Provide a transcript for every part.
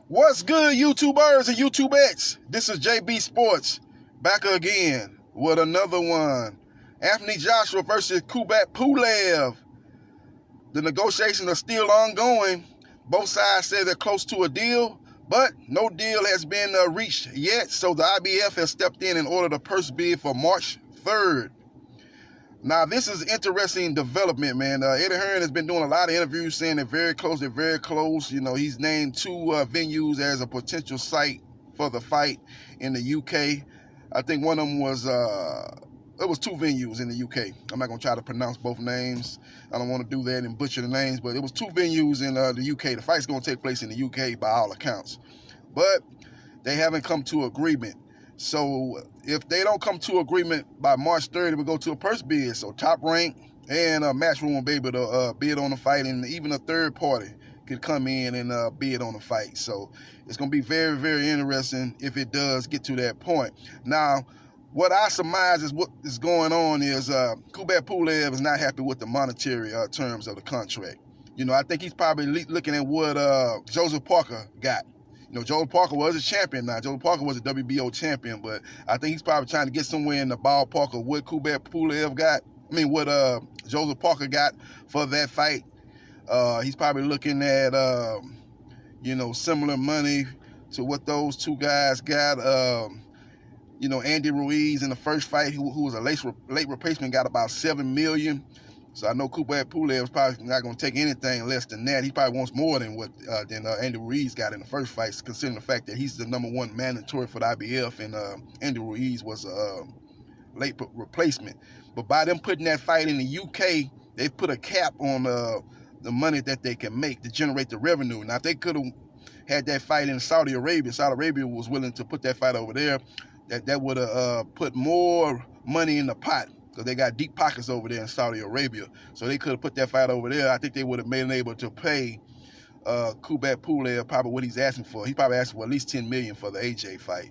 What's good, YouTubers and YouTubettes? This is JBsports back again with another one. Anthony Joshua versus Kubrat Pulev. The negotiations are still ongoing. Both sides say they're close to a deal, but no deal has been reached yet. So the IBF has stepped in ordered a purse bid for March 3rd. Now, this is interesting development, man. Eddie Hearn has been doing a lot of interviews saying they're very close. You know, he's named two venues as a potential site for the fight in the UK. I think one of them was, it was two venues in the UK. I'm not going to try to pronounce both names. I don't want to do that and butcher the names, but it was two venues in the UK. The fight's going to take place in the UK by all accounts. But they haven't come to agreement. So if they don't come to agreement by March 3rd, it will go to a purse bid. So Top Rank and Matchroom will be able to bid on the fight, and even a third party could come in and bid on the fight. So it's going to be very, very interesting if it does get to that point. Now, what I surmise is what is going on is Kubrat Pulev is not happy with the monetary terms of the contract. You know, I think he's probably looking at what Joseph Parker got. You know, Joe Parker was a champion now. Joe Parker was a WBO champion, but I think he's probably trying to get somewhere in the ballpark of what Kubrat Pulev got. I mean, what Joseph Parker got for that fight. He's probably looking at, you know, similar money to what those two guys got. You know, Andy Ruiz in the first fight, who was a late replacement, got about $7 million. So I know Kubrat Pulev is probably not going to take anything less than that. He probably wants more than what Andy Ruiz got in the first fight, considering the fact that he's the #1 mandatory for the IBF, and Andy Ruiz was a late replacement. But by them putting that fight in the UK, they put a cap on the money that they can make to generate the revenue. Now, if they could have had that fight in Saudi Arabia was willing to put that fight over there, that would have put more money in the pot. So they got deep pockets over there in Saudi Arabia. So they could have put that fight over there. I think they would have been able to pay Kubrat Pulev probably what he's asking for. He probably asked for at least $10 million for the AJ fight.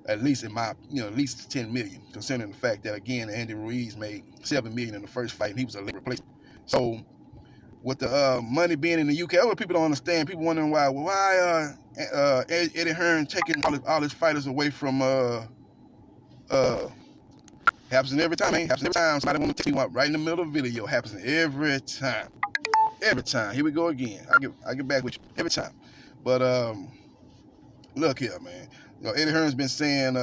At least at least $10 million, considering the fact that, again, Andy Ruiz made $7 million in the first fight, and he was a late replacement. So with the money being in the UK, other people don't understand. People wondering why Eddie Hearn taking all his fighters away from happens every time, man. Happens every time. Somebody want to take me up right in the middle of the video. Happens every time. Every time. Here we go again. I get back with you every time. But look here, man. You know, Eddie Hearn's been saying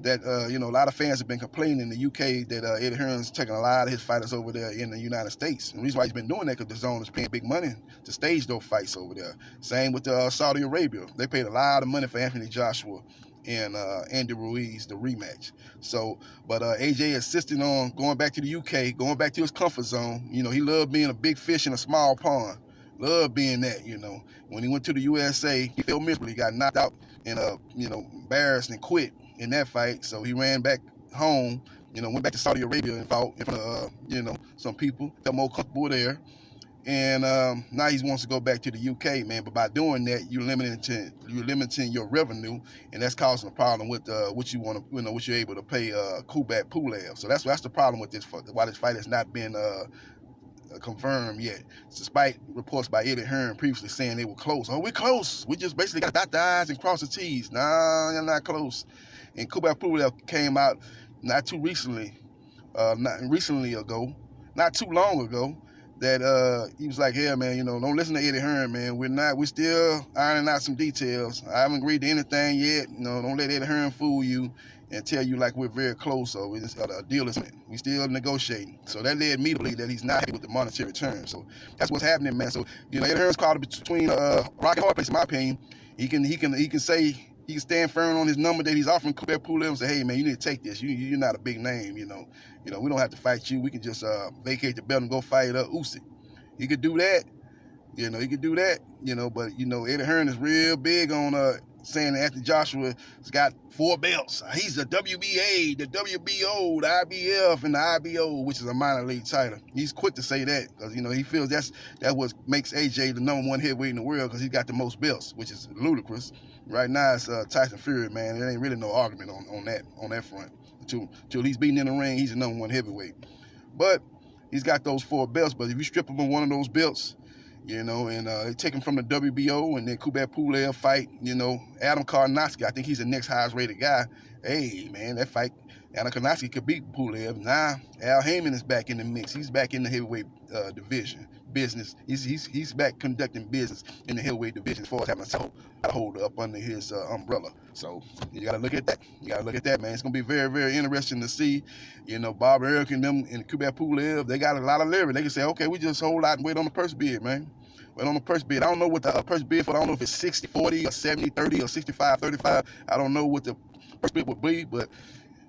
that you know, a lot of fans have been complaining in the UK that Eddie Hearn's taking a lot of his fighters over there in the United States. And the reason why he's been doing that because the zone is paying big money to stage those fights over there. Same with Saudi Arabia. They paid a lot of money for Anthony Joshua and Andy Ruiz, the rematch. So, but AJ insisting on going back to the UK, going back to his comfort zone. You know, he loved being a big fish in a small pond. Loved being that, you know. When he went to the USA, he failed miserably. He got knocked out and, you know, embarrassed and quit in that fight. So he ran back home, you know, went back to Saudi Arabia and fought in front of, you know, some people. Felt more comfortable there. And now he wants to go back to the UK, man. But by doing that, you're limiting your revenue, and that's causing a problem with what you want to, you know, what you're able to pay Kubrat Pulev. So that's the problem with this. Why this fight has not been confirmed yet, despite reports by Eddie Hearn previously saying they were close. Oh, we're close. We just basically got to dot the I's and cross the T's. Nah, you're not close. And Kubrat Pulev came out not too long ago. That he was like, yeah, man, you know, don't listen to Eddie Hearn, man. We're still ironing out some details. I haven't agreed to anything yet. You know, don't let Eddie Hearn fool you and tell you like we're very close or a deal is we still negotiating. So that led me to believe that he's not happy with the monetary terms. So that's what's happening, man. So, you know, Eddie Hearn's caught between rock and hard place, in my opinion. He can stand firm on his number that he's offering Kubrat Pulev and say, hey, man, you need to take this. You're not a big name, you know. You know, we don't have to fight you. We can just vacate the belt and go fight Usyk. He could do that. You know, he could do that. You know, but, you know, Eddie Hearn is real big on saying that Anthony Joshua has got 4 belts. He's the WBA, the WBO, the IBF, and the IBO, which is a minor league title. He's quick to say that because, you know, he feels that what makes AJ the #1 heavyweight in the world because he's got the most belts, which is ludicrous. Right now, it's Tyson Fury, man. There ain't really no argument on that front. Until he's beaten in the ring, he's the #1 heavyweight. But he's got those 4 belts. But if you strip him of one of those belts, you know, and they take him from the WBO, and then Kubrat Pulev fight, you know, Adam Karnowski. I think he's the next highest rated guy. Hey, man, that fight, Adam Karnowski could beat Pulev. Now, Al Heyman is back in the mix. He's back in the heavyweight division business. He's back conducting business in the heavyweight division as far as having a hold up under his umbrella. So you got to look at that. You got to look at that, man. It's going to be very, very interesting to see. You know, Bob Eric and them and Kubrat Pulev, they got a lot of leverage. They can say, okay, we just hold out and wait on the purse bid, man. Wait on the purse bid. I don't know what the purse bid for. I don't know if it's 60-40 or 70-30 or 65-35. I don't know what the purse bid would be, but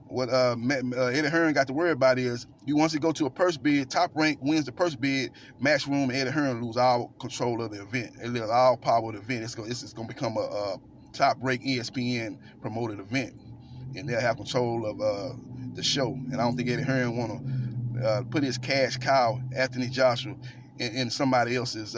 what Eddie Hearn got to worry about is he wants to go to a purse bid. Top rank wins the purse bid. Matchroom and Eddie Hearn lose all control of the event. They lose all power of the event. This is going to become a top rank ESPN promoted event, and they'll have control of the show. And I don't think Eddie Hearn want to put his cash cow, Anthony Joshua, in somebody else's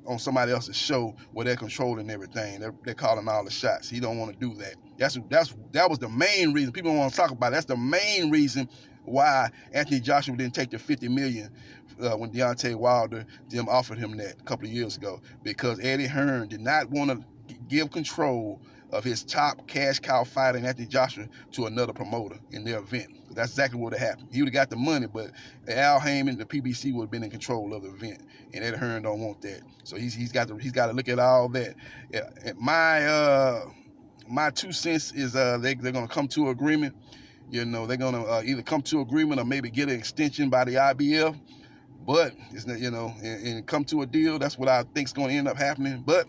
on somebody else's show where they're controlling everything. They're calling all the shots. He don't want to do that. That was the main reason. People don't want to talk about it. That's the main reason why Anthony Joshua didn't take the $50 million when Deontay Wilder them offered him that a couple of years ago, because Eddie Hearn did not want to give control of his top cash cow fighter, Anthony Joshua, to another promoter in their event. That's exactly what happened. He would have got the money, but Al Heyman, the PBC, would have been in control of the event, and Eddie Hearn don't want that. So he's got to look at all that. My 2 cents is they're going to come to an agreement. You know, they're going to either come to agreement or maybe get an extension by the IBF. But it's not, you know, and come to a deal. That's what I think is going to end up happening. But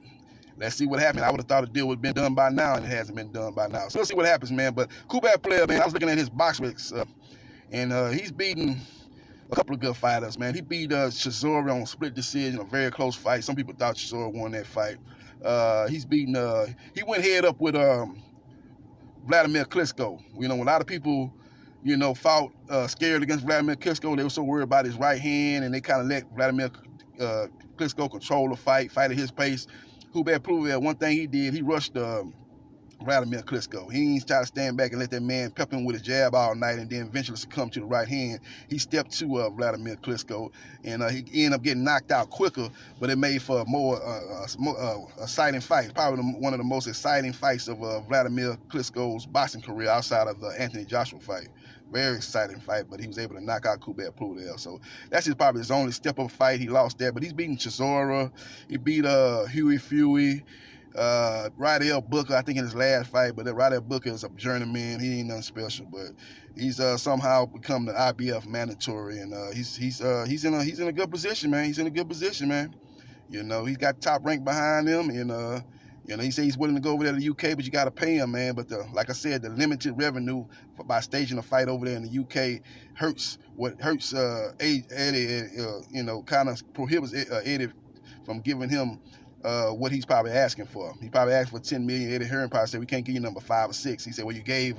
let's see what happens. I would have thought a deal would have been done by now, and it hasn't been done by now. So let's see what happens, man. But Kubrat Pulev, man, I was looking at his box recs, and he's beaten a couple of good fighters, man. He beat Chisora on split decision, a very close fight. Some people thought Chisora won that fight. He's beaten. He went head up with Vladimir Klitschko. You know, a lot of people, you know, fought scared against Vladimir Klitschko. They were so worried about his right hand, and they kind of let Vladimir Klitschko control the fight at his pace. Kubrat Pulev, one thing he did, he rushed Vladimir Klitschko. He ain't try to stand back and let that man pep him with a jab all night and then eventually succumb to the right hand. He stepped to Vladimir Klitschko, and he ended up getting knocked out quicker, but it made for a more exciting fight. Probably one of the most exciting fights of Vladimir Klitschko's boxing career outside of the Anthony Joshua fight. Very exciting fight, but he was able to knock out Kubrat Pulev. So that's probably his only step-up fight. He lost that, but he's beaten Chisora. He beat Huey Fury. Rydell Booker, I think, in his last fight, but Rydell Booker is a journeyman. He ain't nothing special, but he's somehow become the IBF mandatory, and he's in a good position, man. He's in a good position, man. You know, he's got top rank behind him, and you know, he says he's willing to go over there to the UK, but you got to pay him, man. But like I said, the limited revenue by staging a fight over there in the UK hurts. What hurts Eddie, you know, kind of prohibits Eddie from giving him what he's probably asking for. He probably asked for $10 million. Eddie Hearn probably said, we can't give you number 5 or 6. He said, well, you gave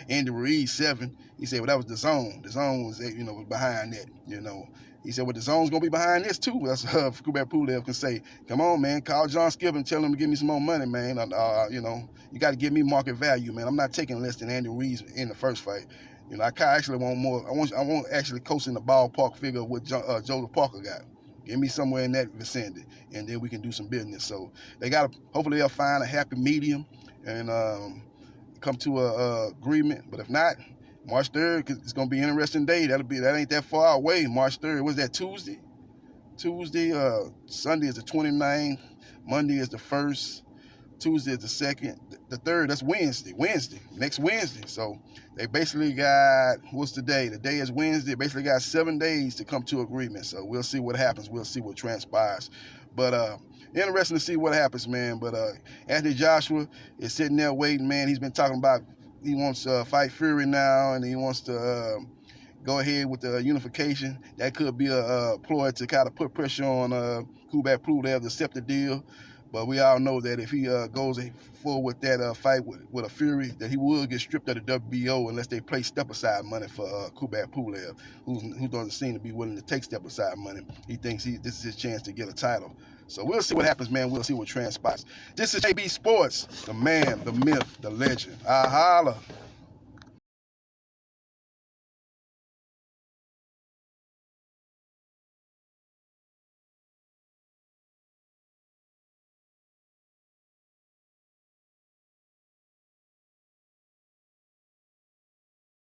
Andy Ruiz 7. He said, well, that was the zone. The zone was, you know, behind that, you know. He said, well, the zone's going to be behind this, too. That's Kubrat Pulev can say, come on, man, call John Skip and tell him to give me some more money, man. You know, you got to give me market value, man. I'm not taking less than Andy Ruiz in the first fight. You know, I actually want more. I want actually coach in the ballpark figure of what Joseph Parker got. Give me somewhere in that vicinity, and then we can do some business. So they got to, hopefully they'll find a happy medium and come to a agreement. But if not, March 3rd, it's going to be an interesting day. That ain't that far away. March 3rd, was that Tuesday? Sunday is the 29th. Monday is the 1st. Tuesday is the 2nd. The 3rd, that's Wednesday, next Wednesday. So they basically got, what's the day? The day is Wednesday. They basically got 7 days to come to agreement. So we'll see what happens. We'll see what transpires. But interesting to see what happens, man. But Anthony Joshua is sitting there waiting, man. He's been talking about he wants to fight Fury now, and he wants to go ahead with the unification. That could be a ploy to kind of put pressure on Kubrat Pulev to accept the deal. But we all know that if he goes forward with that fight with a Fury, that he will get stripped of the WBO unless they play step-aside money for Kubrat Pulev, who doesn't seem to be willing to take step-aside money. He thinks this is his chance to get a title. So we'll see what happens, man. We'll see what transpires. This is JB Sports, the man, the myth, the legend. I holla.